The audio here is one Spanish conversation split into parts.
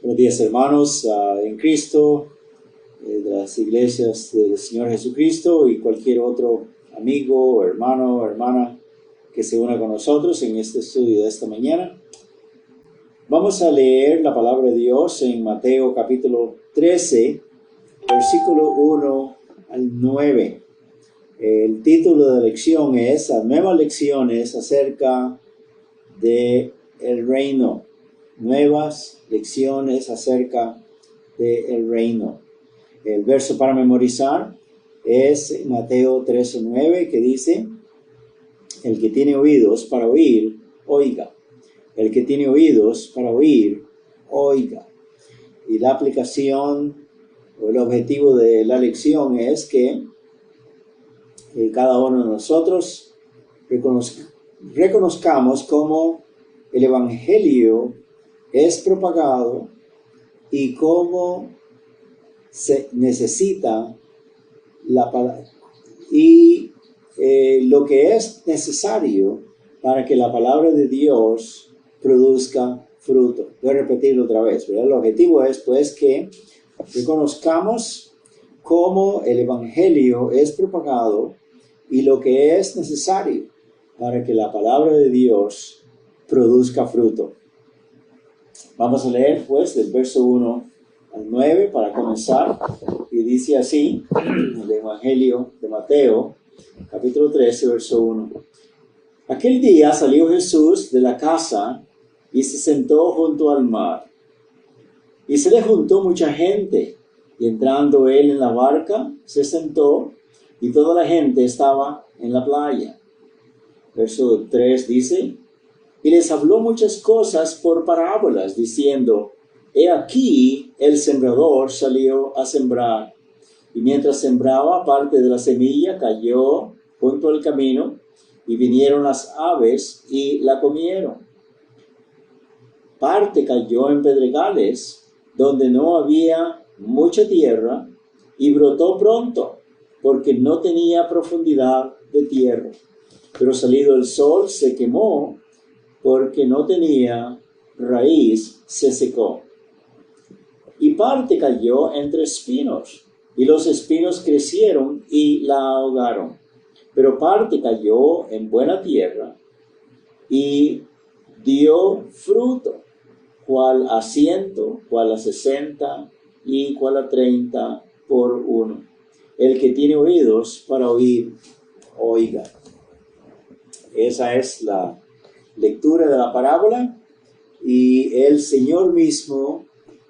Buenos días, hermanos en Cristo, de las iglesias del Señor Jesucristo y cualquier otro amigo, hermano o hermana que se una con nosotros en este estudio de esta mañana. Vamos a leer la palabra de Dios en Mateo capítulo 13, versículo 1 al 9. El título de la lección es Nuevas lecciones acerca del reino. Nuevas lecciones acerca del reino. El verso para memorizar es Mateo 13:9, que dice: el que tiene oídos para oír, oiga. El que tiene oídos para oír, oiga. Y la aplicación o el objetivo de la lección es que cada uno de nosotros reconozcamos cómo el Evangelio es propagado y cómo se necesita la palabra y lo que es necesario para que la palabra de Dios produzca fruto. Voy a repetirlo otra vez, ¿verdad? El objetivo es pues que reconozcamos cómo el Evangelio es propagado y lo que es necesario para que la palabra de Dios produzca fruto. Vamos a leer pues del verso 1 al 9 para comenzar, y dice así el Evangelio de Mateo, capítulo 13, verso 1. Aquel día salió Jesús de la casa y se sentó junto al mar. Y se le juntó mucha gente, y entrando él en la barca, se sentó, y toda la gente estaba en la playa. Verso 3 dice: y les habló muchas cosas por parábolas, diciendo: he aquí el sembrador salió a sembrar. Y mientras sembraba, parte de la semilla cayó junto al camino, y vinieron las aves y la comieron. Parte cayó en pedregales, donde no había mucha tierra, y brotó pronto, porque no tenía profundidad de tierra. Pero salido el sol se quemó, porque no tenía raíz, se secó. Y parte cayó entre espinos, y los espinos crecieron y la ahogaron. Pero parte cayó en buena tierra, y dio fruto, cual a 100, cual a 60, y cual a 30 por uno. El que tiene oídos para oír, oiga. Esa es la lectura de la parábola, y el Señor mismo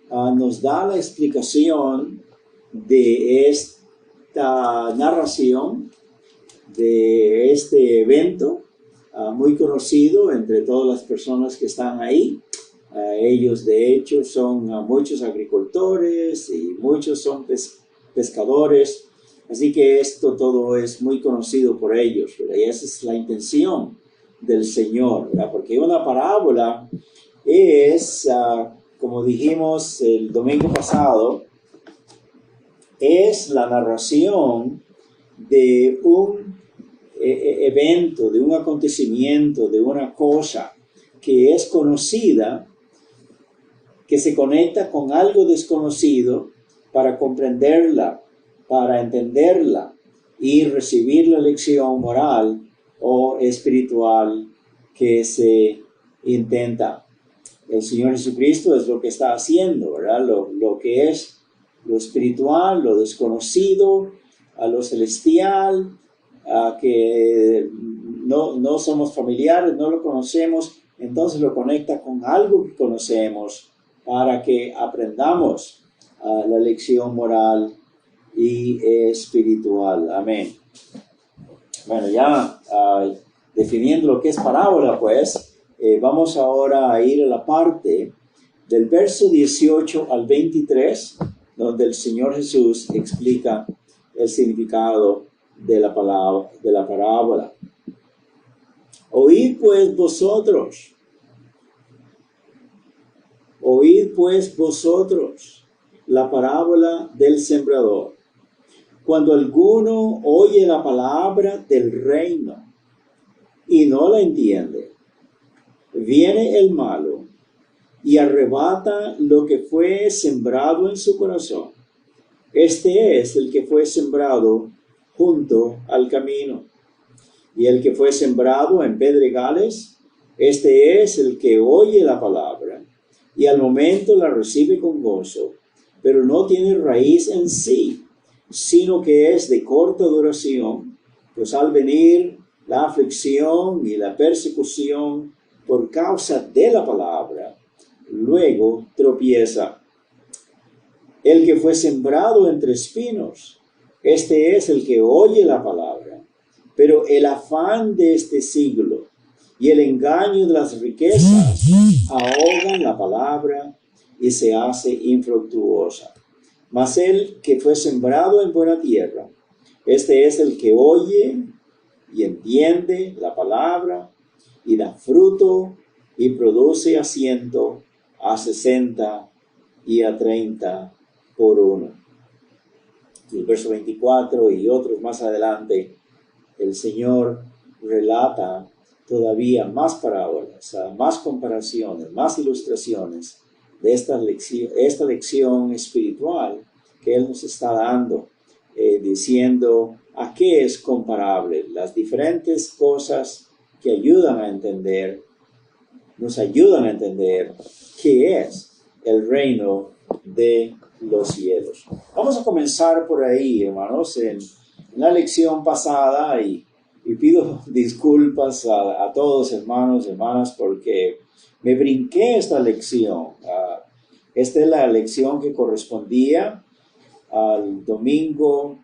nos da la explicación de esta narración, de este evento muy conocido entre todas las personas que están ahí. Ellos de hecho son muchos agricultores y muchos son pescadores, así que esto todo es muy conocido por ellos, ¿verdad? Y esa es la intención del Señor, ¿verdad? Porque una parábola es, como dijimos el domingo pasado, es la narración de un evento, de un acontecimiento, de una cosa que es conocida, que se conecta con algo desconocido para comprenderla, para entenderla y recibir la lección moral o espiritual que se intenta. El Señor Jesucristo es lo que está haciendo, ¿verdad? Lo que es lo espiritual, lo desconocido, a lo celestial, que no somos familiares, no lo conocemos, entonces lo conecta con algo que conocemos para que aprendamos la lección moral y espiritual. Amén. Bueno, ya definiendo lo que es parábola, pues, vamos ahora a ir a la parte del verso 18 al 23, donde el Señor Jesús explica el significado de la palabra, de la parábola. Oíd pues vosotros la parábola del sembrador. Cuando alguno oye la palabra del reino y no la entiende, viene el malo y arrebata lo que fue sembrado en su corazón. Este es el que fue sembrado junto al camino. Y el que fue sembrado en pedregales, este es el que oye la palabra y al momento la recibe con gozo, pero no tiene raíz en sí, sino que es de corta duración, pues al venir la aflicción y la persecución por causa de la palabra, luego tropieza. El que fue sembrado entre espinos, este es el que oye la palabra, pero el afán de este siglo y el engaño de las riquezas ahogan la palabra y se hace infructuosa. Mas el que fue sembrado en buena tierra, este es el que oye y entiende la palabra y da fruto y produce a 100, a 60 y a 30 por uno. Y el verso 24 y otros más adelante, el Señor relata todavía más parábolas, más comparaciones, más ilustraciones de esta lección espiritual que Él nos está dando, diciendo a qué es comparable, las diferentes cosas que nos ayudan a entender qué es el reino de los cielos. Vamos a comenzar por ahí, hermanos, en la lección pasada y pido disculpas a todos, hermanos y hermanas, porque me brinqué esta lección. Esta es la lección que correspondía al domingo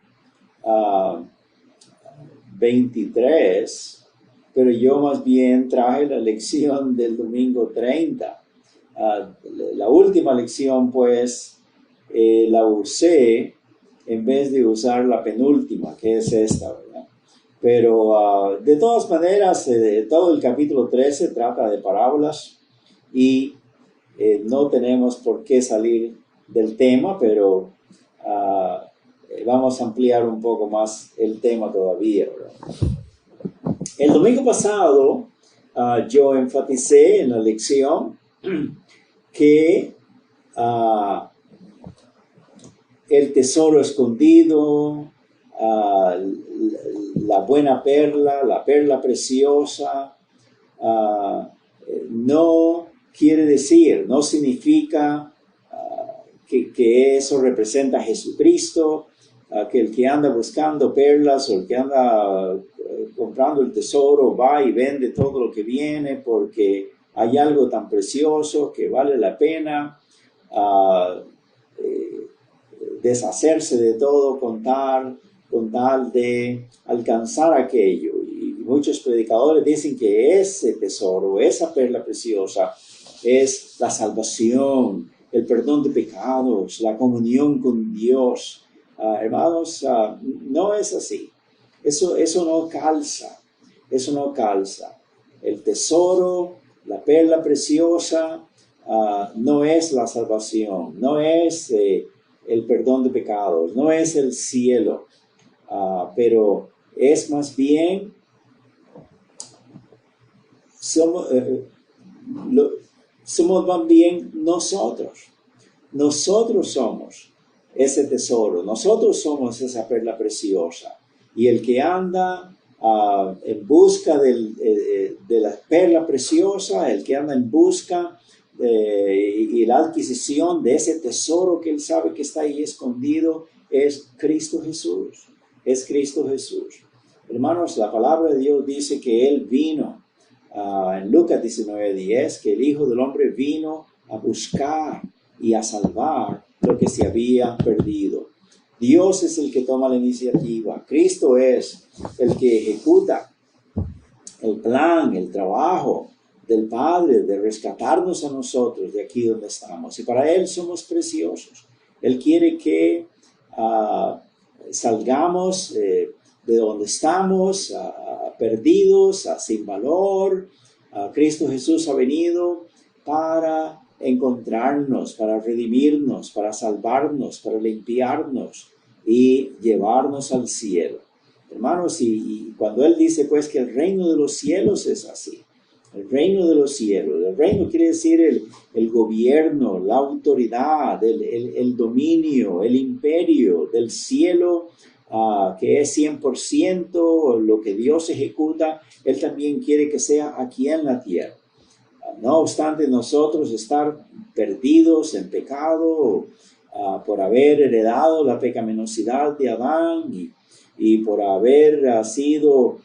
23, pero yo más bien traje la lección del domingo 30. La última lección, pues, la usé en vez de usar la penúltima, que es esta, ¿verdad? Pero de todas maneras, todo el capítulo 13 trata de parábolas y no tenemos por qué salir del tema, pero vamos a ampliar un poco más el tema todavía, ¿verdad? El domingo pasado yo enfaticé en la lección que el tesoro escondido, la buena perla, la perla preciosa, no quiere decir, no significa que eso representa a Jesucristo, que el que anda buscando perlas o el que anda comprando el tesoro va y vende todo lo que viene porque hay algo tan precioso que vale la pena deshacerse de todo con tal de alcanzar aquello. Y muchos predicadores dicen que ese tesoro, esa perla preciosa, es la salvación, el perdón de pecados, la comunión con Dios. Hermanos, no es así. Eso no calza. Eso no calza. El tesoro, la perla preciosa, no es la salvación, no es el perdón de pecados, no es el cielo, pero es más bien, somos más bien nosotros. Nosotros somos ese tesoro, nosotros somos esa perla preciosa. Y el que anda en busca de la perla preciosa, el que anda en busca y la adquisición de ese tesoro que él sabe que está ahí escondido, es Cristo Jesús. Es Cristo Jesús. Hermanos, la palabra de Dios dice que Él vino, en Lucas 19:10, que el Hijo del Hombre vino a buscar y a salvar lo que se había perdido. Dios es el que toma la iniciativa. Cristo es el que ejecuta el plan, el trabajo del Padre de rescatarnos a nosotros de aquí donde estamos. Y para Él somos preciosos. Él quiere que salgamos de donde estamos, perdidos, sin valor. Cristo Jesús ha venido para encontrarnos, para redimirnos, para salvarnos, para limpiarnos y llevarnos al cielo. Hermanos, y cuando Él dice pues que el reino de los cielos es así, El reino de los cielos. El reino quiere decir el gobierno, la autoridad, el dominio, el imperio del cielo, que es 100% lo que Dios ejecuta. Él también quiere que sea aquí en la tierra. No obstante, nosotros estar perdidos en pecado por haber heredado la pecaminosidad de Adán y por haber sido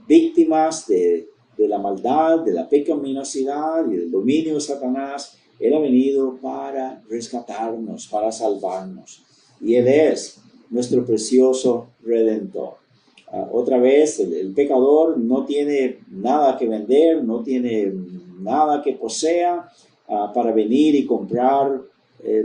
víctimas de la maldad, de la pecaminosidad y del dominio de Satanás, Él ha venido para rescatarnos, para salvarnos. Y Él es nuestro precioso Redentor. Otra vez, el pecador no tiene nada que vender, no tiene nada que posea para venir y comprar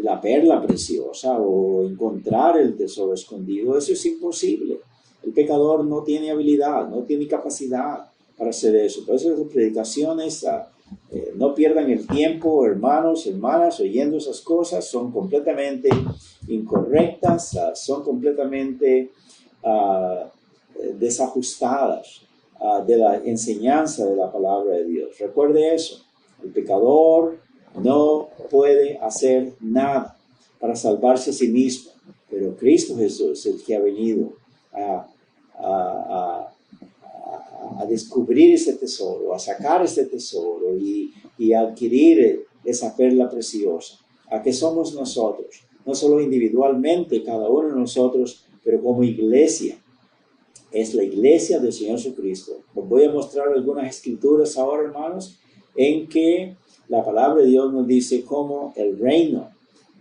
la perla preciosa o encontrar el tesoro escondido. Eso es imposible. El pecador no tiene habilidad, no tiene capacidad para hacer eso. Por eso las predicaciones, no pierdan el tiempo, hermanos, hermanas, oyendo esas cosas. Son completamente incorrectas, son completamente desajustadas de la enseñanza de la palabra de Dios. Recuerde eso. El pecador no puede hacer nada para salvarse a sí mismo, pero Cristo Jesús es el que ha venido a descubrir ese tesoro, a sacar ese tesoro y a adquirir esa perla preciosa. ¿A qué somos nosotros? No solo individualmente, cada uno de nosotros, pero como iglesia. Es la iglesia del Señor Jesucristo. Os voy a mostrar algunas escrituras ahora, hermanos, en que la palabra de Dios nos dice cómo el reino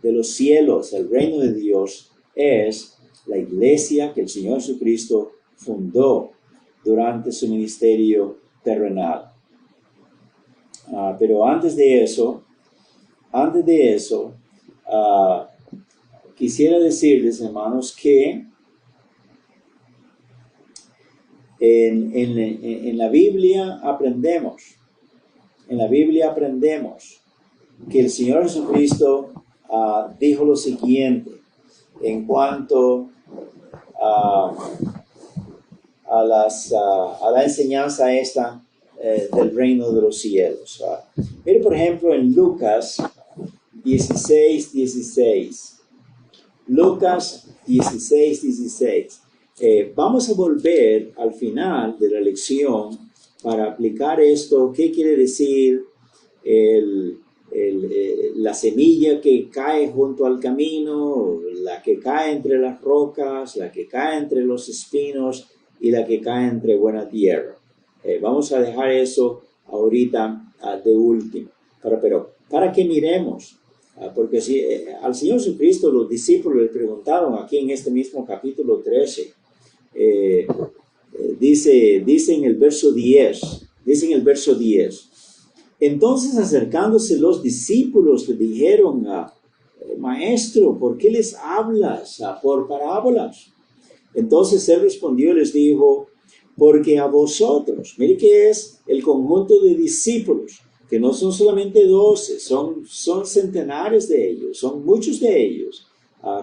de los cielos, el reino de Dios, es la iglesia que el Señor Jesucristo fundó durante su ministerio terrenal. Pero antes de eso, quisiera decirles, hermanos, que en la Biblia aprendemos que el Señor Jesucristo dijo lo siguiente en cuanto a la enseñanza esta del reino de los cielos. Mire, por ejemplo, en Lucas 16:16. Lucas 16:16. Vamos a volver al final de la lección para aplicar esto. ¿Qué quiere decir la semilla que cae junto al camino, la que cae entre las rocas, la que cae entre los espinos y la que cae entre buena tierra? Vamos a dejar eso ahorita de último, pero para que miremos, porque si al Señor Jesucristo los discípulos le preguntaron aquí en este mismo capítulo 13, dice en el verso 10, entonces acercándose los discípulos le dijeron Maestro, ¿por qué les hablas por parábolas? Entonces él respondió y les dijo, porque a vosotros, mire que es el conjunto de discípulos, que no son solamente 12, son centenares de ellos, son muchos de ellos,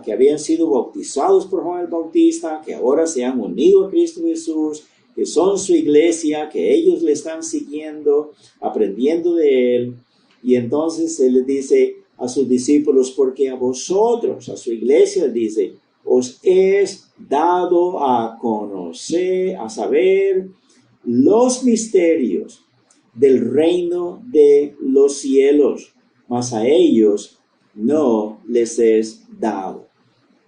que habían sido bautizados por Juan el Bautista, que ahora se han unido a Cristo Jesús, que son su iglesia, que ellos le están siguiendo, aprendiendo de él. Y entonces él les dice a sus discípulos, porque a vosotros, a su iglesia, dice, os es dado a conocer, a saber los misterios del reino de los cielos, mas a ellos no les es dado.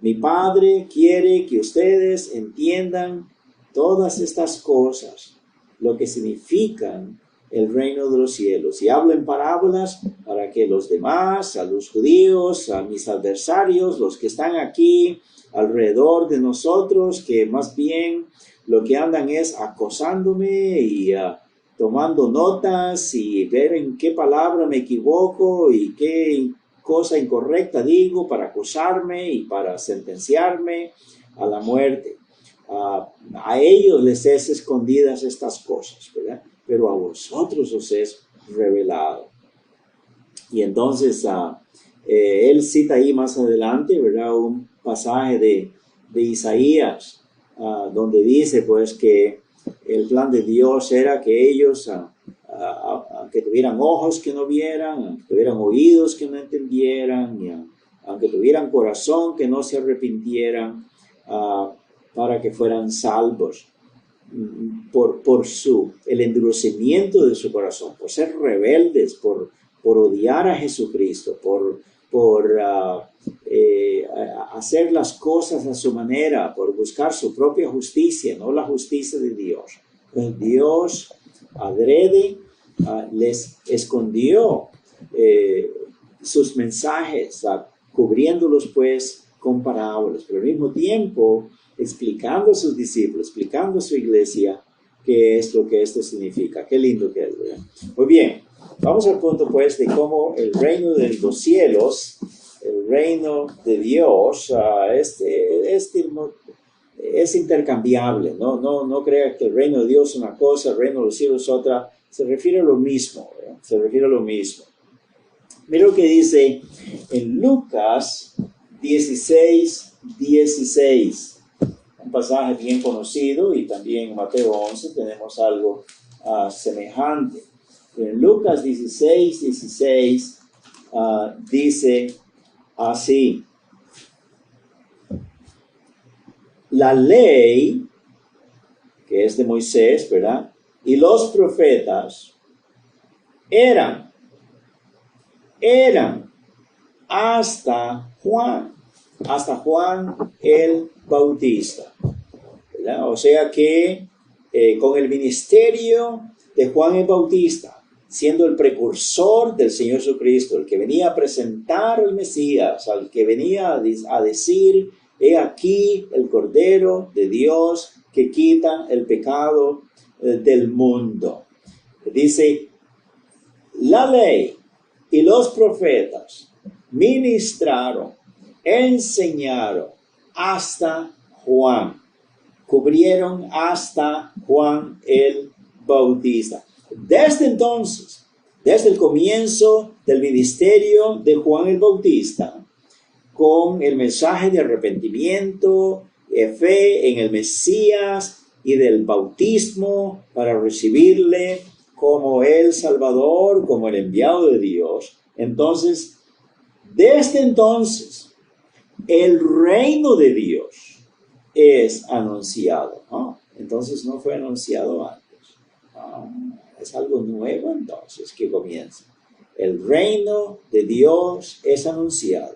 Mi Padre quiere que ustedes entiendan todas estas cosas, lo que significan el reino de los cielos. Y hablo en parábolas para que los demás, a los judíos, a mis adversarios, los que están aquí alrededor de nosotros, que más bien lo que andan es acosándome y tomando notas y ver en qué palabra me equivoco y qué cosa incorrecta digo para acusarme y para sentenciarme a la muerte. A ellos les es escondidas estas cosas, ¿verdad? Pero a vosotros os es revelado. Y entonces él cita ahí más adelante, ¿verdad? Un pasaje de Isaías, donde dice pues que el plan de Dios era que ellos aunque tuvieran ojos que no vieran, aunque tuvieran oídos que no entendieran, y aunque tuvieran corazón que no se arrepintieran, para que fueran salvos por el endurecimiento de su corazón, por ser rebeldes, por odiar a Jesucristo, por hacer las cosas a su manera, por buscar su propia justicia, no la justicia de Dios. Pues Dios adrede les escondió sus mensajes, cubriéndolos pues con parábolas, pero al mismo tiempo explicando a sus discípulos, explicando a su iglesia qué es lo que esto significa. Qué lindo que es, ¿verdad? Muy bien, vamos al punto pues de cómo el reino de los cielos, el reino de Dios, es intercambiable. No crea que el reino de Dios es una cosa, el reino de los cielos es otra. Se refiere a lo mismo, ¿verdad? Se refiere a lo mismo. Mira lo que dice en Lucas 16:16. Un pasaje bien conocido, y también en Mateo 11 tenemos algo semejante. En Lucas 16:16 dice así: la ley, que es de Moisés, ¿verdad?, y los profetas eran hasta Juan el Bautista, ¿verdad? O sea que con el ministerio de Juan el Bautista, siendo el precursor del Señor Jesucristo, el que venía a presentar al Mesías, al que venía a decir: he aquí el Cordero de Dios que quita el pecado del mundo. Dice, la ley y los profetas ministraron, enseñaron hasta Juan, cubrieron hasta Juan el Bautista. Desde entonces, desde el comienzo del ministerio de Juan el Bautista, con el mensaje de arrepentimiento, fe en el Mesías y del bautismo para recibirle como el Salvador, como el enviado de Dios. Entonces, desde entonces, el reino de Dios es anunciado. Entonces no fue anunciado antes. Es algo nuevo entonces que comienza. El reino de Dios es anunciado.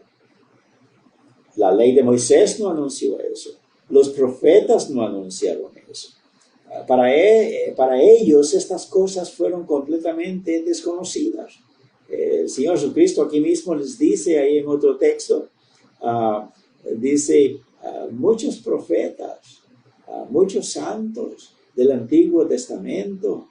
La ley de Moisés no anunció eso. Los profetas no anunciaron eso. Para ellos estas cosas fueron completamente desconocidas. El Señor Jesucristo aquí mismo les dice, ahí en otro texto, dice, muchos profetas, muchos santos del Antiguo Testamento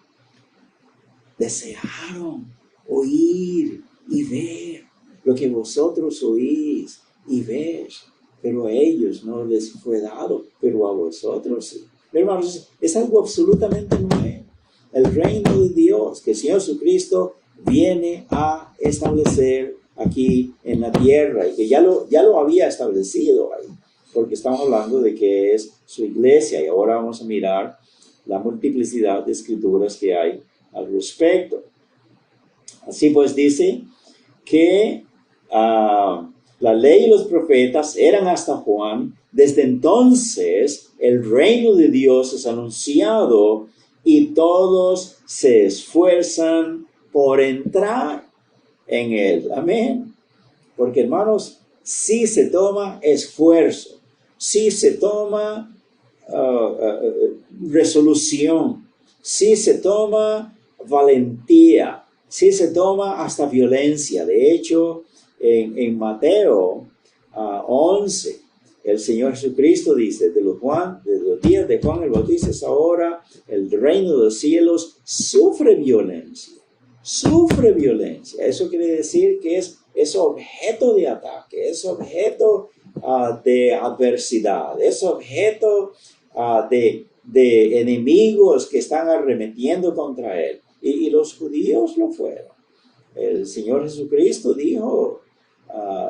desearon oír y ver lo que vosotros oís y ves, pero a ellos no les fue dado, pero a vosotros sí. Hermanos, es algo absolutamente nuevo. El reino de Dios, que el Señor Jesucristo viene a establecer aquí en la tierra, y que ya lo había establecido ahí, porque estamos hablando de que es su iglesia, y ahora vamos a mirar la multiplicidad de escrituras que hay al respecto. Así pues dice que la ley y los profetas eran hasta Juan. Desde entonces el reino de Dios es anunciado y todos se esfuerzan por entrar en él. Amén. Porque, hermanos, si se toma esfuerzo, si se toma resolución, si se toma valentía, si se toma hasta violencia. De hecho, en Mateo 11, el Señor Jesucristo dice, de los días de Juan el Bautista hasta ahora, el reino de los cielos sufre violencia. Sufre violencia. Eso quiere decir que es objeto de ataque, es objeto de adversidad, es objeto de enemigos que están arremetiendo contra él. Y los judíos lo fueron. El Señor Jesucristo dijo,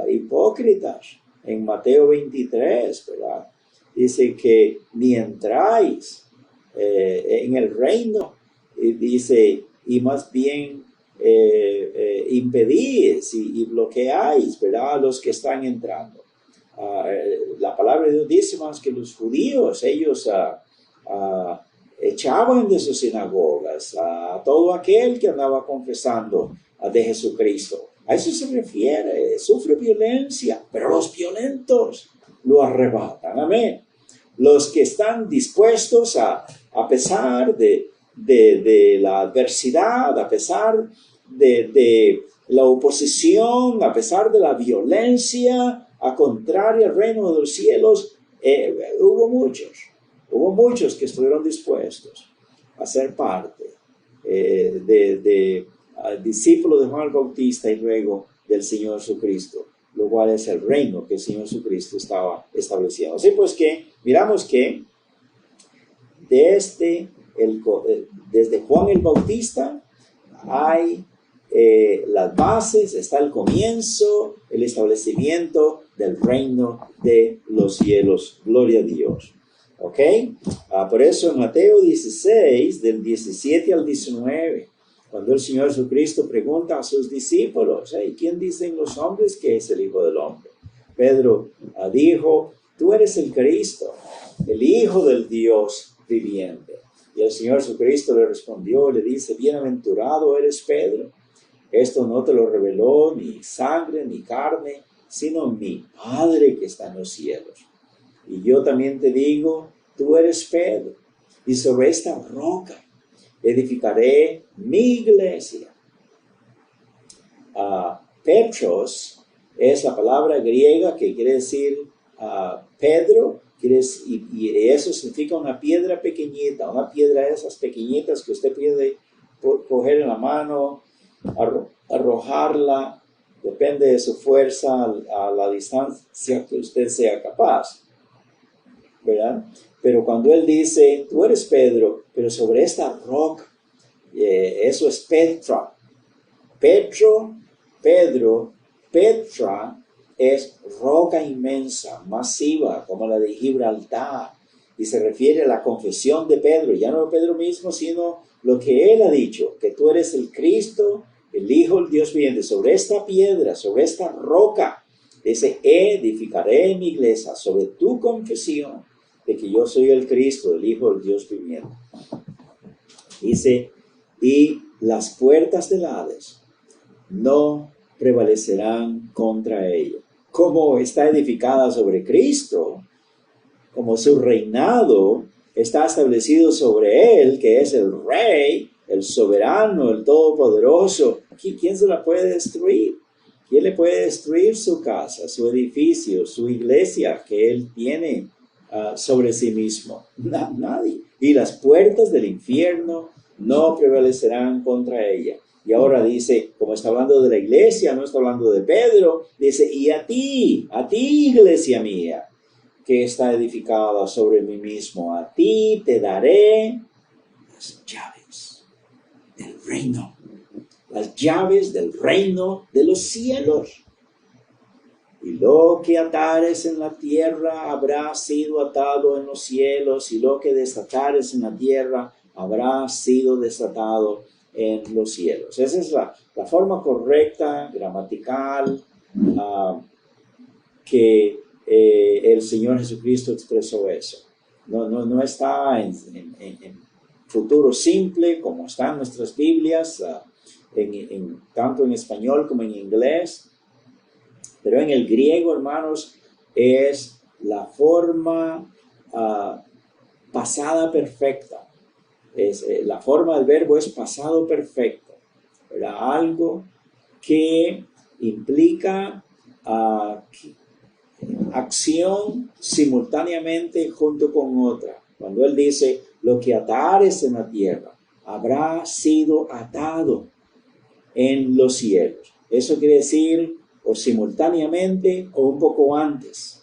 hipócritas, en Mateo 23, ¿verdad? Dice que ni entráis en el reino, dice, y más bien impedís y bloqueáis, ¿verdad?, a los que están entrando. La palabra de Dios dice más que los judíos, ellos echaban de sus sinagogas a todo aquel que andaba confesando de Jesucristo. A eso se refiere, sufre violencia, pero los violentos lo arrebatan. Amén. Los que están dispuestos a pesar de la adversidad, a pesar de la oposición, a pesar de la violencia, a contrario al reino de los cielos, hubo muchos que estuvieron dispuestos a ser parte discípulos de Juan el Bautista y luego del Señor Jesucristo, lo cual es el reino que el Señor Jesucristo estaba estableciendo. Así pues que miramos que desde Juan el Bautista hay las bases, está el comienzo, el establecimiento del reino de los cielos. Gloria a Dios. ¿Ok? Por eso en Mateo 16, del 17 al 19, cuando el Señor Jesucristo pregunta a sus discípulos, ¿quién dicen los hombres que es el Hijo del Hombre? Pedro dijo, tú eres el Cristo, el Hijo del Dios viviente. Y el Señor Jesucristo le respondió, le dice, bienaventurado eres Pedro. Esto no te lo reveló ni sangre ni carne, sino mi Padre que está en los cielos. Y yo también te digo, tú eres Pedro, y sobre esta roca edificaré mi iglesia. Petros es la palabra griega que quiere decir Pedro, y eso significa una piedra pequeñita, una piedra de esas pequeñitas que usted puede coger en la mano, arrojarla, depende de su fuerza, a la distancia que usted sea capaz, ¿verdad? Pero cuando él dice, tú eres Pedro, pero sobre esta roca, eso es Petra. Petra es roca inmensa, masiva, como la de Gibraltar. Y se refiere a la confesión de Pedro, ya no Pedro mismo, sino lo que él ha dicho, que tú eres el Cristo, el Hijo del Dios viviente. Sobre esta piedra, sobre esta roca, dice, edificaré mi iglesia, sobre tu confesión de que yo soy el Cristo, el Hijo del Dios viviente. Dice, y las puertas del Hades no prevalecerán contra ella. Como está edificada sobre Cristo, como su reinado está establecido sobre él, que es el Rey, el soberano, el todopoderoso, ¿quién se la puede destruir? ¿Quién le puede destruir su casa, su edificio, su iglesia que él tiene sobre sí mismo? Nadie. Y las puertas del infierno no prevalecerán contra ella. Y ahora dice, como está hablando de la iglesia, no está hablando de Pedro, dice, y a ti, iglesia mía, que está edificada sobre mí mismo, a ti te daré las llaves del reino, las llaves del reino de los cielos. Y lo que atares en la tierra habrá sido atado en los cielos, y lo que desatares en la tierra habrá sido desatado en los cielos. Esa es la forma correcta, gramatical, que el Señor Jesucristo expresó eso. No está en futuro simple como está en nuestras Biblias, tanto en español como en inglés. Pero en el griego, hermanos, es la forma pasada perfecta. La forma del verbo es pasado perfecto. ¿Verdad? Algo que implica acción simultáneamente junto con otra. Cuando él dice, lo que atares en la tierra habrá sido atado en los cielos. Eso quiere decir o simultáneamente o un poco antes.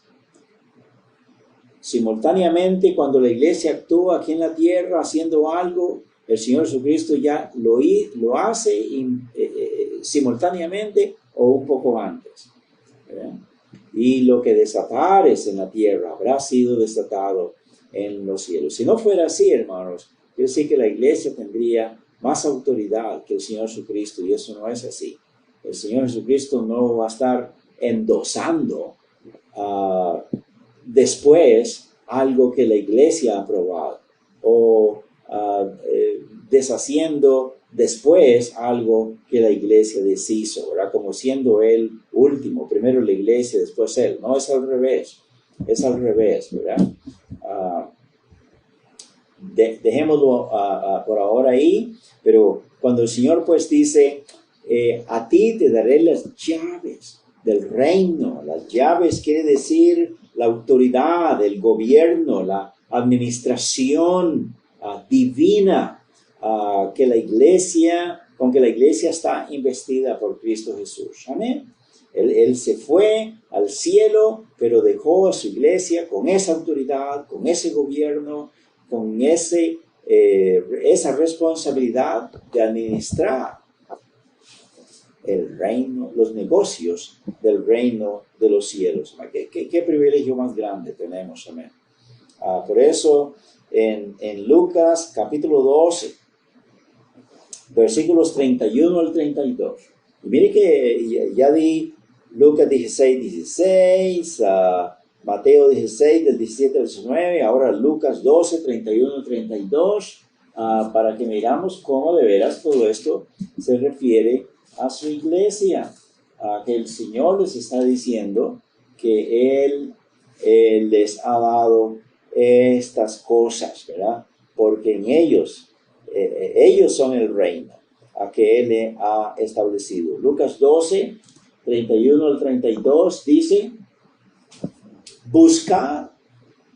Simultáneamente, cuando la iglesia actúa aquí en la tierra haciendo algo, el Señor Jesucristo ya lo hace simultáneamente o un poco antes. ¿Verdad? Y lo que desatares en la tierra habrá sido desatado en los cielos. Si no fuera así, hermanos, yo sé que la iglesia tendría más autoridad que el Señor Jesucristo, y eso no es así. El Señor Jesucristo no va a estar endosando después algo que la iglesia ha aprobado, o deshaciendo después algo que la iglesia deshizo, ¿verdad? Como siendo él último, primero la iglesia, después él. No, es al revés, ¿verdad? Dejémoslo por ahora ahí, pero cuando el Señor pues dice, a ti te daré las llaves del reino. Las llaves quiere decir la autoridad, el gobierno, la administración divina con que la iglesia está investida por Cristo Jesús. Amén. Él se fue al cielo, pero dejó a su iglesia con esa autoridad, con ese gobierno, con esa responsabilidad de administrar el reino, los negocios del reino de los cielos. ¿Qué privilegio más grande tenemos, amén? Por eso, en Lucas capítulo 12, versículos 31 al 32. Y mire que ya di Lucas 16, Mateo 16, del 17 al 19, ahora Lucas 12, 31 al 32, para que miramos cómo de veras todo esto se refiere a su iglesia, que el Señor les está diciendo que Él les ha dado estas cosas, ¿verdad? Porque en ellos son el reino a que Él le ha establecido. Lucas 12, 31 al 32 dice, buscad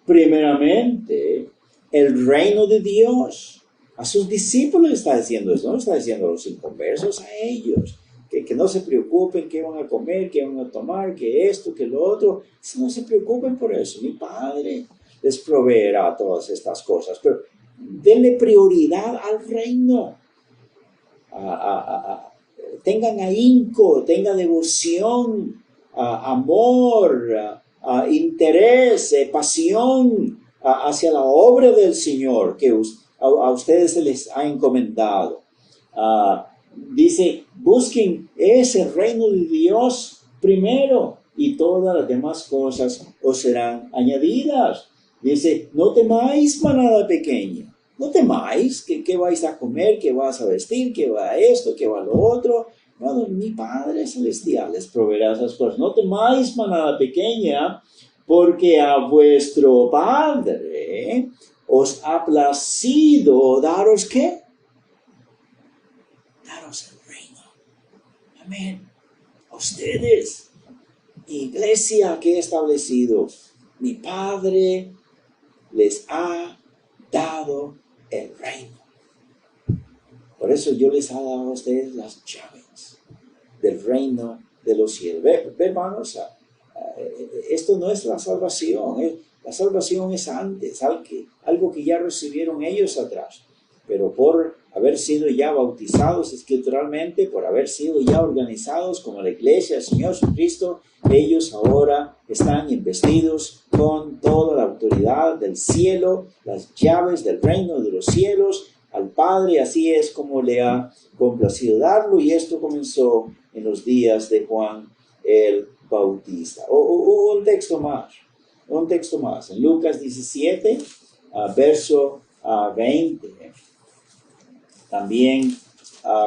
primeramente el reino de Dios. A sus discípulos está diciendo eso, no está diciendo a los inconversos, a ellos, que no se preocupen qué van a comer, qué van a tomar, que esto, que lo otro. No se preocupen por eso, mi Padre les proveerá todas estas cosas, pero denle prioridad al reino. Tengan ahínco, tengan devoción, amor, interés, pasión hacia la obra del Señor que a ustedes se les ha encomendado. Dice, busquen ese reino de Dios primero y todas las demás cosas os serán añadidas. Dice, no temáis manada pequeña, no temáis que vais a comer, que vas a vestir, que va esto, que va lo otro. No, mi Padre Celestial les proveerá esas cosas. No temáis manada pequeña, porque a vuestro Padre os ha placido daros ¿qué? Daros el reino. Amén. A ustedes, iglesia que he establecido, mi Padre les ha dado el reino. Por eso yo les he dado a ustedes las llaves del reino de los cielos. Ve hermanos, esto no es la salvación. La salvación es antes, algo que ya recibieron ellos atrás. Pero por haber sido ya bautizados escrituralmente, por haber sido ya organizados como la iglesia del Señor Jesucristo, ellos ahora están investidos con toda la autoridad del cielo, las llaves del reino de los cielos, al Padre. Así es como le ha complacido darlo, y esto comenzó en los días de Juan el Bautista. Un texto más, en Lucas 17, verso 20. También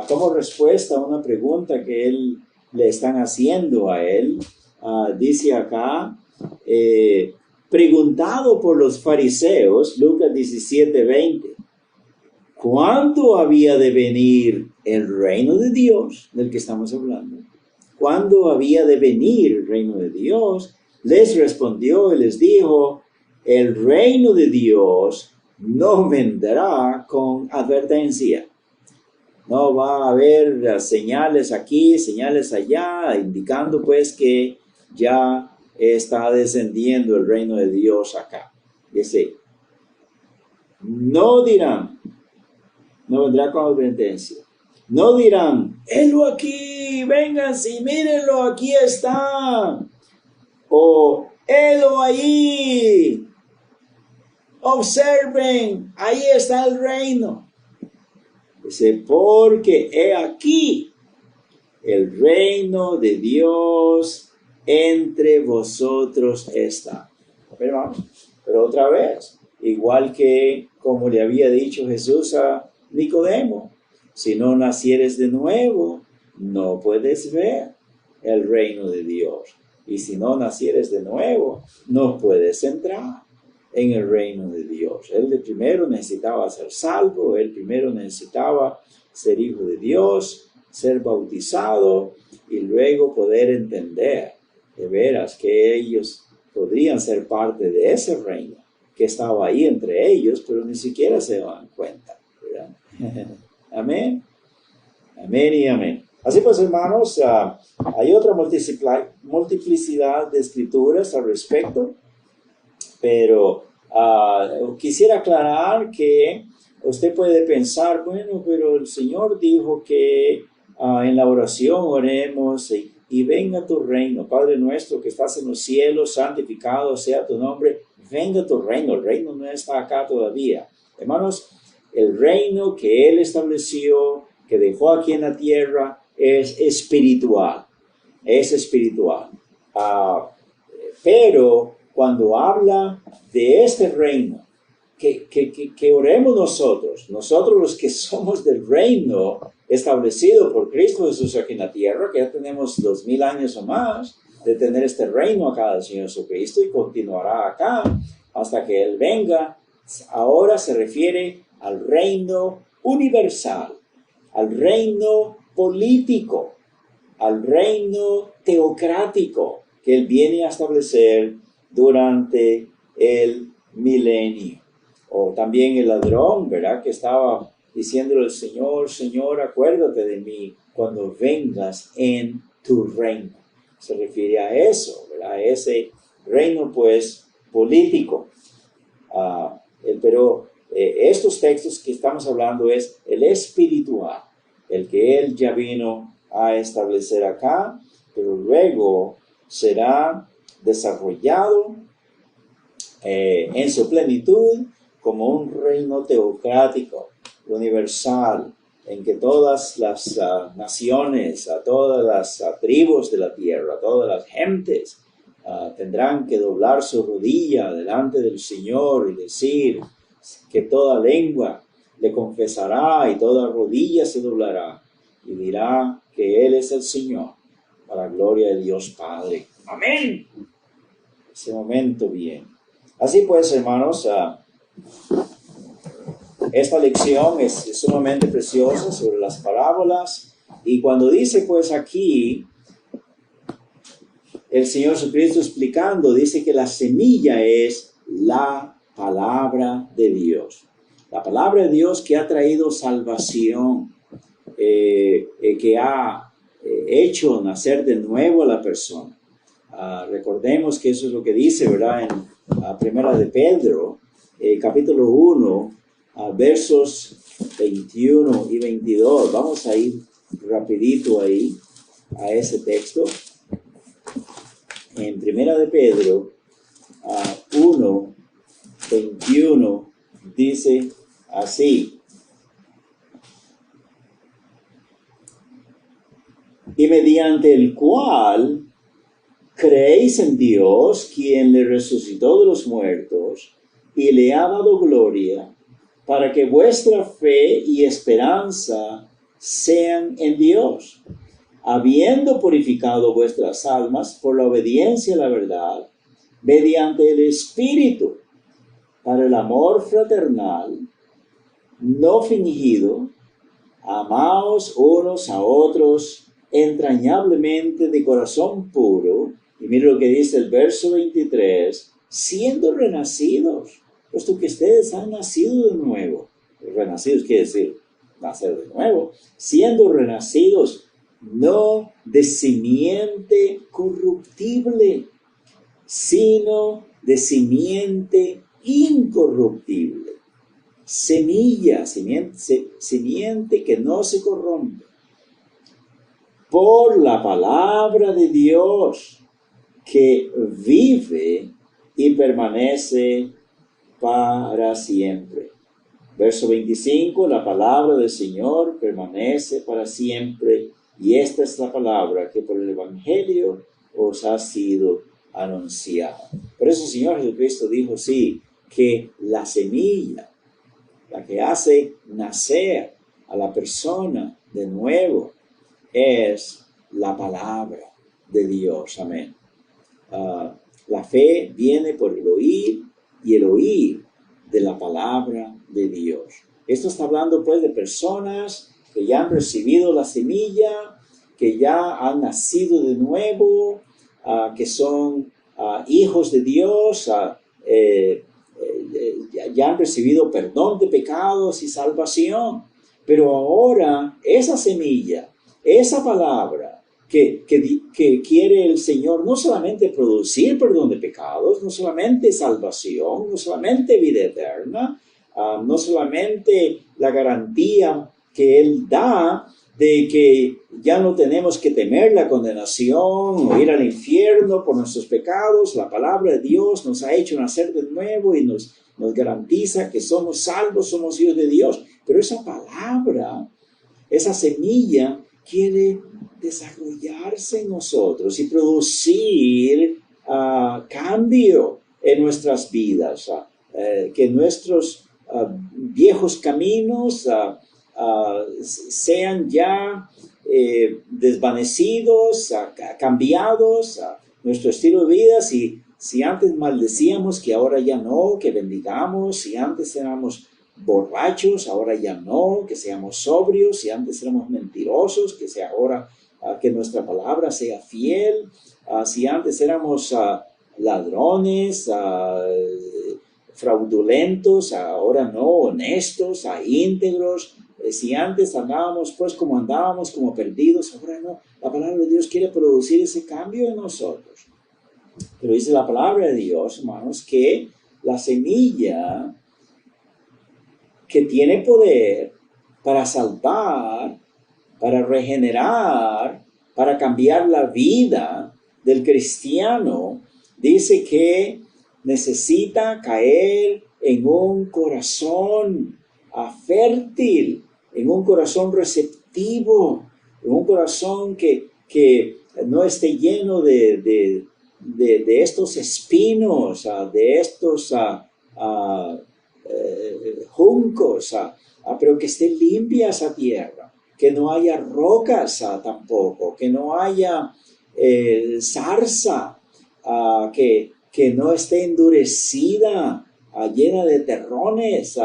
como respuesta a una pregunta que le están haciendo a él, dice acá, preguntado por los fariseos, Lucas 17, 20, ¿cuándo había de venir el reino de Dios del que estamos hablando? ¿Cuándo había de venir el reino de Dios? Les respondió y les dijo, el reino de Dios no vendrá con advertencia. No va a haber señales aquí, señales allá, indicando pues que ya está descendiendo el reino de Dios acá. Dice, no dirán, no vendrá con advertencia. No dirán, helo aquí, vénganse y mírenlo, aquí está. O helo ahí, observen, ahí está el reino. Dice, porque he aquí el reino de Dios entre vosotros está. Pero otra vez, igual que como le había dicho Jesús a Nicodemo, si no nacieres de nuevo, no puedes ver el reino de Dios. Y si no nacieres de nuevo, no puedes entrar en el reino de Dios. Él de primero necesitaba ser salvo, él primero necesitaba ser hijo de Dios, ser bautizado y luego poder entender de veras que ellos podrían ser parte de ese reino que estaba ahí entre ellos, pero ni siquiera se daban cuenta, ¿verdad? Amén. Amén y amén. Así pues, hermanos, hay otra multiplicidad de escrituras al respecto, pero quisiera aclarar que usted puede pensar, bueno, pero el Señor dijo que en la oración oremos y venga tu reino. Padre nuestro que estás en los cielos, santificado sea tu nombre, venga tu reino. El reino no está acá todavía. Hermanos, el reino que Él estableció, que dejó aquí en la tierra, es espiritual. Es espiritual. Pero cuando habla de este reino, que oremos nosotros los que somos del reino establecido por Cristo Jesús aquí en la tierra, que ya tenemos 2000 años o más de tener este reino acá del Señor Jesucristo y continuará acá hasta que Él venga. Ahora se refiere al reino universal, al reino político, al reino teocrático que Él viene a establecer durante el milenio. O también el ladrón, ¿verdad? Que estaba diciéndole al Señor, Señor, acuérdate de mí cuando vengas en tu reino. Se refiere a eso, ¿verdad? A ese reino, pues, político. Pero estos textos que estamos hablando es el espiritual, el que Él ya vino a establecer acá, pero luego será desarrollado en su plenitud como un reino teocrático, universal, en que todas las naciones, todas las tribus de la tierra, todas las gentes tendrán que doblar su rodilla delante del Señor y decir que toda lengua le confesará y toda rodilla se doblará y dirá que Él es el Señor, para la gloria de Dios Padre. Amén. Ese momento bien. Así pues, hermanos, esta lección es sumamente preciosa sobre las parábolas. Y cuando dice, pues aquí, el Señor Jesucristo explicando, dice que la semilla es la palabra de Dios. La palabra de Dios que ha traído salvación, que ha hecho nacer de nuevo a la persona. Recordemos que eso es lo que dice, ¿verdad? En Primera de Pedro, capítulo 1, versos 21 y 22. Vamos a ir rapidito ahí a ese texto. En Primera de Pedro 1, 21 dice así: y mediante el cual creéis en Dios, quien le resucitó de los muertos y le ha dado gloria, para que vuestra fe y esperanza sean en Dios, habiendo purificado vuestras almas por la obediencia a la verdad, mediante el Espíritu, para el amor fraternal, no fingido, amaos unos a otros entrañablemente de corazón puro. Y mire lo que dice el verso 23, siendo renacidos, puesto que ustedes han nacido de nuevo. Renacidos quiere decir nacer de nuevo, siendo renacidos no de simiente corruptible, sino de simiente incorruptible. Semilla, simiente que no se corrompe, por la palabra de Dios, que vive y permanece para siempre. Verso 25, la palabra del Señor permanece para siempre, y esta es la palabra que por el Evangelio os ha sido anunciada. Por eso el Señor Jesucristo dijo, sí, que la semilla, la que hace nacer a la persona de nuevo, es la palabra de Dios. Amén. La fe viene por el oír, y el oír de la palabra de Dios. Esto está hablando pues de personas que ya han recibido la semilla, que ya han nacido de nuevo, que son hijos de Dios, ya han recibido perdón de pecados y salvación. Pero ahora esa semilla, esa palabra que quiere el Señor no solamente producir perdón de pecados, no solamente salvación, no solamente vida eterna, no solamente la garantía que Él da de que ya no tenemos que temer la condenación o ir al infierno por nuestros pecados. La palabra de Dios nos ha hecho nacer de nuevo y nos garantiza que somos salvos, somos hijos de Dios. Pero esa palabra, esa semilla, quiere desarrollarse en nosotros y producir cambio en nuestras vidas, que nuestros viejos caminos sean ya desvanecidos, cambiados, nuestro estilo de vida. Si antes maldecíamos, que ahora ya no, que bendigamos. Si antes éramos borrachos, ahora ya no, que seamos sobrios. Si antes éramos mentirosos, que sea ahora que nuestra palabra sea fiel. Si antes éramos ladrones, fraudulentos, ahora no, honestos, íntegros. Si antes andábamos pues como andábamos, como perdidos, ahora no. La palabra de Dios quiere producir ese cambio en nosotros. Pero dice la palabra de Dios, hermanos, que la semilla que tiene poder para salvar, para regenerar, para cambiar la vida del cristiano, dice que necesita caer en un corazón fértil, en un corazón receptivo, en un corazón que no esté lleno de estos espinos, de estos juncos, pero que esté limpia esa tierra, que no haya rocas tampoco, que no haya zarza, que no esté endurecida, llena de terrones,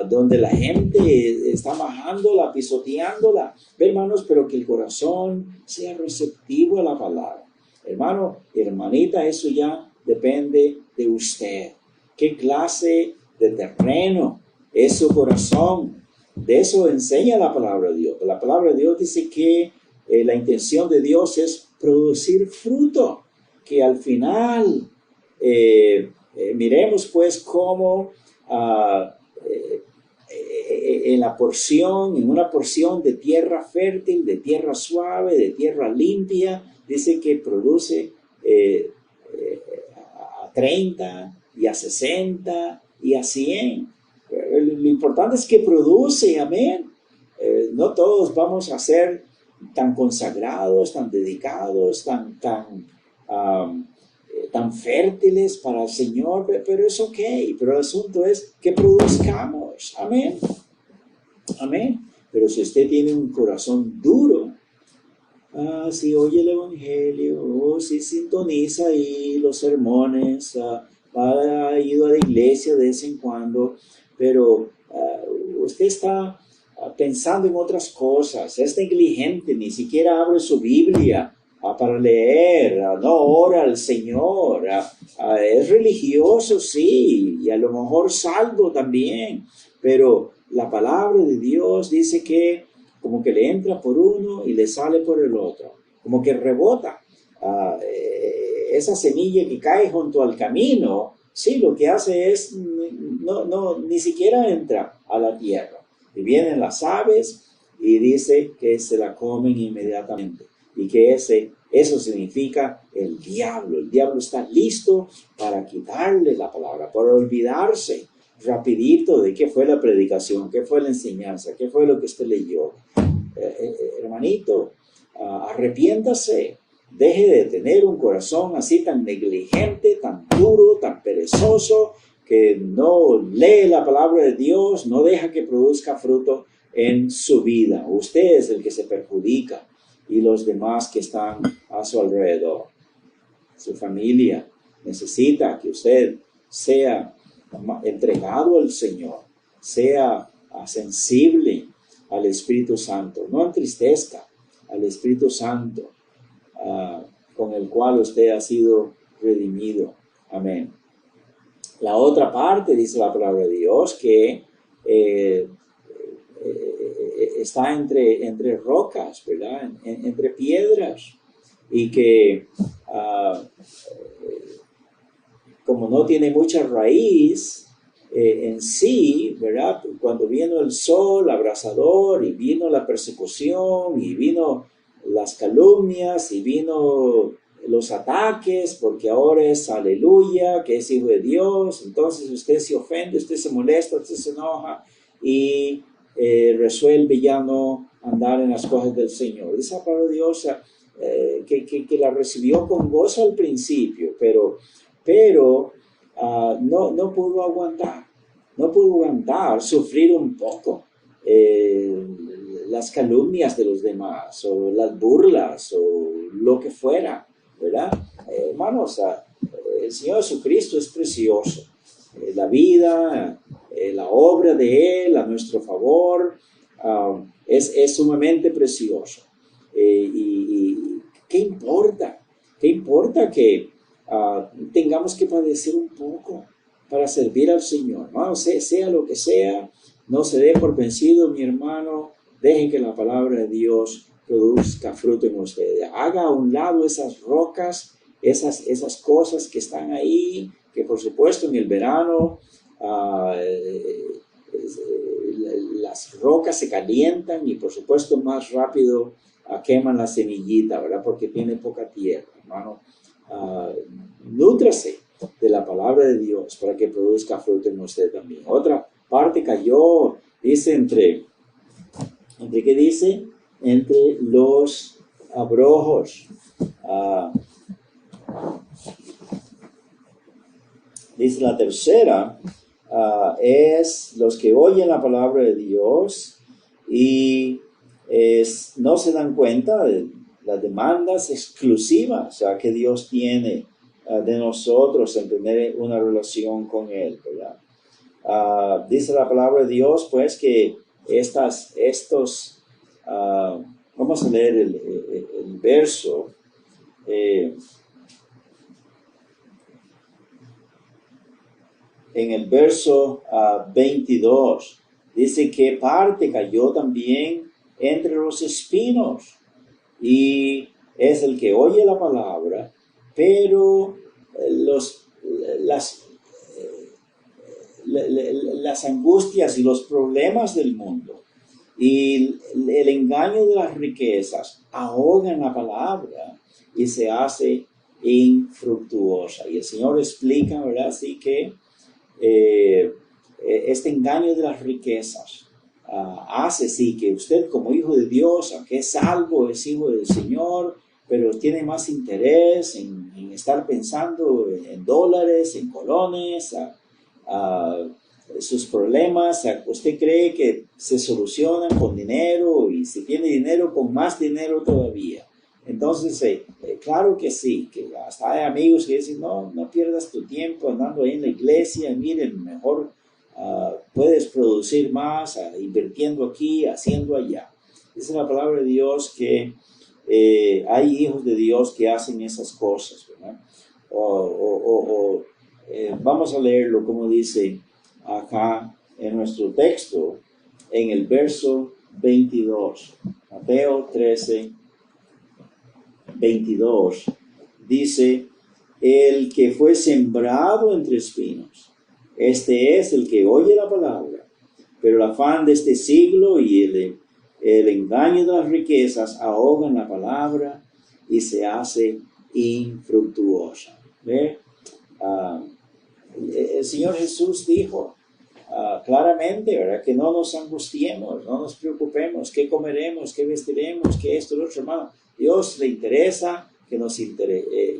donde la gente está bajándola, pisoteándola, hermanos, pero que el corazón sea receptivo a la palabra. Hermano, hermanita, eso ya depende de usted. ¿Qué clase de terreno es su corazón? De eso enseña la palabra de Dios. La palabra de Dios dice que la intención de Dios es producir fruto, que al final miremos pues cómo en una porción de tierra fértil, de tierra suave, de tierra limpia, dice que produce a 30 y a 60 y a 100. Lo importante es que produce, amén. No todos vamos a ser tan consagrados, tan dedicados, tan fértiles para el Señor, pero es ok. Pero el asunto es que produzcamos, amén. Amén. Pero si usted tiene un corazón duro, si oye el Evangelio, si sintoniza ahí los sermones, ha ido a la iglesia de vez en cuando, pero usted está pensando en otras cosas, es negligente, ni siquiera abre su Biblia para leer, no ora al Señor, es religioso, sí, y a lo mejor salvo también, pero la palabra de Dios dice que como que le entra por uno y le sale por el otro, como que rebota. Esa semilla que cae junto al camino, sí, lo que hace es, ni siquiera entra a la tierra. Y vienen las aves y dice que se la comen inmediatamente. Y que eso significa el diablo. El diablo está listo para quitarle la palabra, para olvidarse, rapidito de qué fue la predicación, qué fue la enseñanza, qué fue lo que usted leyó. Hermanito, arrepiéntase. Deje de tener un corazón así tan negligente, tan duro, tan perezoso, que no lee la palabra de Dios, no deja que produzca fruto en su vida. Usted es el que se perjudica y los demás que están a su alrededor. Su familia necesita que usted sea entregado al Señor, sea sensible al Espíritu Santo, no entristezca al Espíritu Santo con el cual usted ha sido redimido. Amén. La otra parte, dice la palabra de Dios, que está entre rocas, ¿verdad? Entre piedras, y que como no tiene mucha raíz en sí, ¿verdad? Cuando vino el sol abrasador y vino la persecución y vino las calumnias y vino los ataques, porque ahora es aleluya, que es hijo de Dios, entonces usted se ofende, usted se molesta, usted se enoja y resuelve ya no andar en las cosas del Señor. Esa palabra de Dios que la recibió con gozo al principio, pero no pudo aguantar sufrir un poco las calumnias de los demás o las burlas o lo que fuera, ¿verdad? Hermanos, el Señor Jesucristo es precioso. La vida, la obra de Él a nuestro favor es sumamente precioso. Y ¿qué importa? ¿Qué importa que tengamos que padecer un poco para servir al Señor? Hermano, sea lo que sea, no se dé por vencido, mi hermano. Deje que la palabra de Dios produzca fruto en ustedes. Haga a un lado esas rocas, esas cosas que están ahí, que por supuesto en el verano las rocas se calientan y por supuesto más rápido queman la semillita, ¿verdad? Porque tiene poca tierra, hermano. Nútrase de la palabra de Dios para que produzca fruto en usted también. Otra parte cayó, dice, ¿entre qué dice? Entre los abrojos. Dice la tercera, es los que oyen la palabra de Dios y no se dan cuenta de las demandas exclusivas que Dios tiene de nosotros en tener una relación con Él, ¿verdad? Dice la palabra de Dios, pues, que vamos a leer el verso. En el verso 22, dice que parte cayó también entre los espinos, y es el que oye la palabra, pero las angustias y los problemas del mundo y el engaño de las riquezas ahogan la palabra y se hace infructuosa. Y el Señor explica, ¿verdad? Así que este engaño de las riquezas hace sí que usted como hijo de Dios, aunque es salvo, es hijo del Señor, pero tiene más interés en estar pensando en dólares, en colones, sus problemas. Usted cree que se solucionan con dinero, y si tiene dinero, con más dinero todavía. Entonces, claro que sí, que hasta hay amigos que dicen, no pierdas tu tiempo andando ahí en la iglesia, miren, mejor puedes producir más invirtiendo aquí, haciendo allá. Dice la palabra de Dios que hay hijos de Dios que hacen esas cosas, ¿verdad? Vamos a leerlo como dice acá en nuestro texto, en el verso 22, Mateo 13, 22, dice: el que fue sembrado entre espinos, este es el que oye la palabra, pero el afán de este siglo y el engaño de las riquezas ahogan la palabra y se hace infructuosa. ¿Ve? El Señor Jesús dijo claramente, ¿verdad? Que no nos angustiemos, no nos preocupemos, qué comeremos, qué vestiremos, qué esto, lo otro, hermano. Dios le interesa que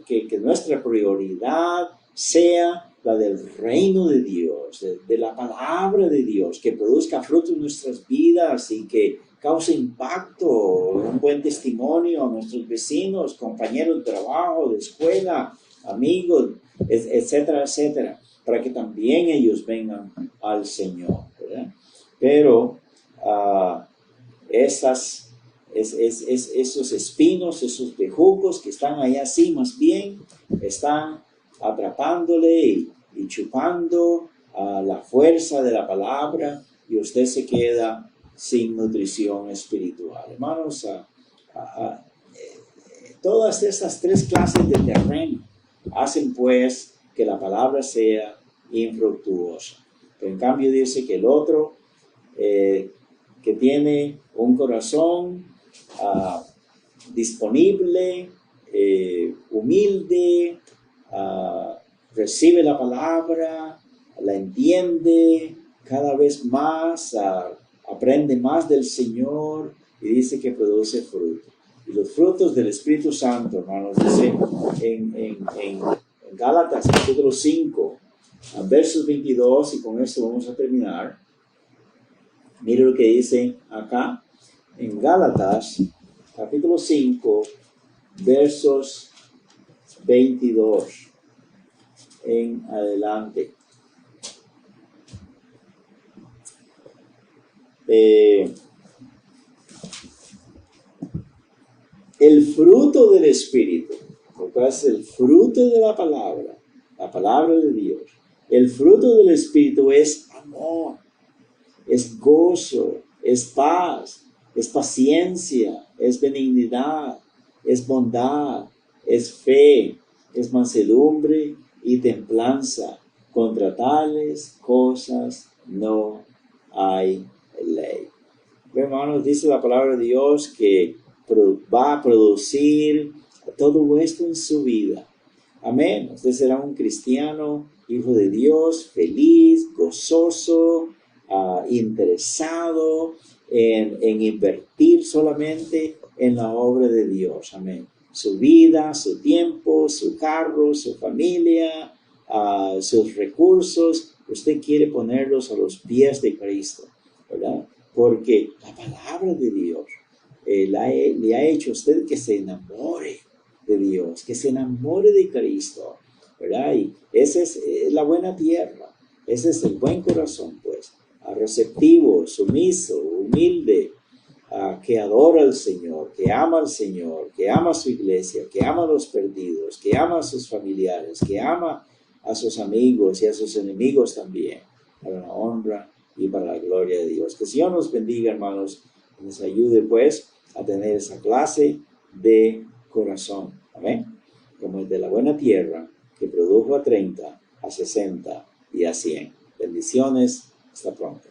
que nuestra prioridad sea la del reino de Dios, de la palabra de Dios, que produzca fruto en nuestras vidas y que cause impacto, un buen testimonio a nuestros vecinos, compañeros de trabajo, de escuela, amigos, etcétera, etcétera, para que también ellos vengan al Señor, ¿verdad? Pero esos espinos, esos bejucos que están ahí así, más bien, están atrapándole y chupando la fuerza de la palabra, y usted se queda sin nutrición espiritual. Hermanos, todas esas tres clases de terreno hacen pues que la palabra sea infructuosa. Pero en cambio dice que el otro, que tiene un corazón disponible, humilde, recibe la palabra, la entiende cada vez más, aprende más del Señor, y dice que produce fruto. Y los frutos del Espíritu Santo, hermanos, dice en Gálatas capítulo 5, versos 22, y con esto vamos a terminar. Mire lo que dice acá en Gálatas capítulo 5, versos 22 en adelante. El fruto del Espíritu, porque es el fruto de la palabra de Dios. El fruto del Espíritu es amor, es gozo, es paz, es paciencia, es benignidad, es bondad, es fe, es mansedumbre y templanza. Contra tales cosas no hay ley. Hermanos, dice la palabra de Dios que va a producir todo esto en su vida. Amén. Usted será un cristiano, hijo de Dios, feliz, gozoso, interesado en invertir solamente en la obra de Dios. Amén. Su vida, su tiempo, su carro, su familia, sus recursos, usted quiere ponerlos a los pies de Cristo, ¿verdad? Porque la palabra de Dios le ha hecho a usted que se enamore de Dios, que se enamore de Cristo, ¿verdad? Y esa es la buena tierra, ese es el buen corazón, pues, receptivo, sumiso, humilde, que adora al Señor, que ama al Señor, que ama a su iglesia, que ama a los perdidos, que ama a sus familiares, que ama a sus amigos y a sus enemigos también, para la honra y para la gloria de Dios. Que el Señor nos bendiga, hermanos, y nos ayude, pues, a tener esa clase de corazón. Amén. Como el de la buena tierra, que produjo a 30, a 60 y a 100. Bendiciones. Hasta pronto.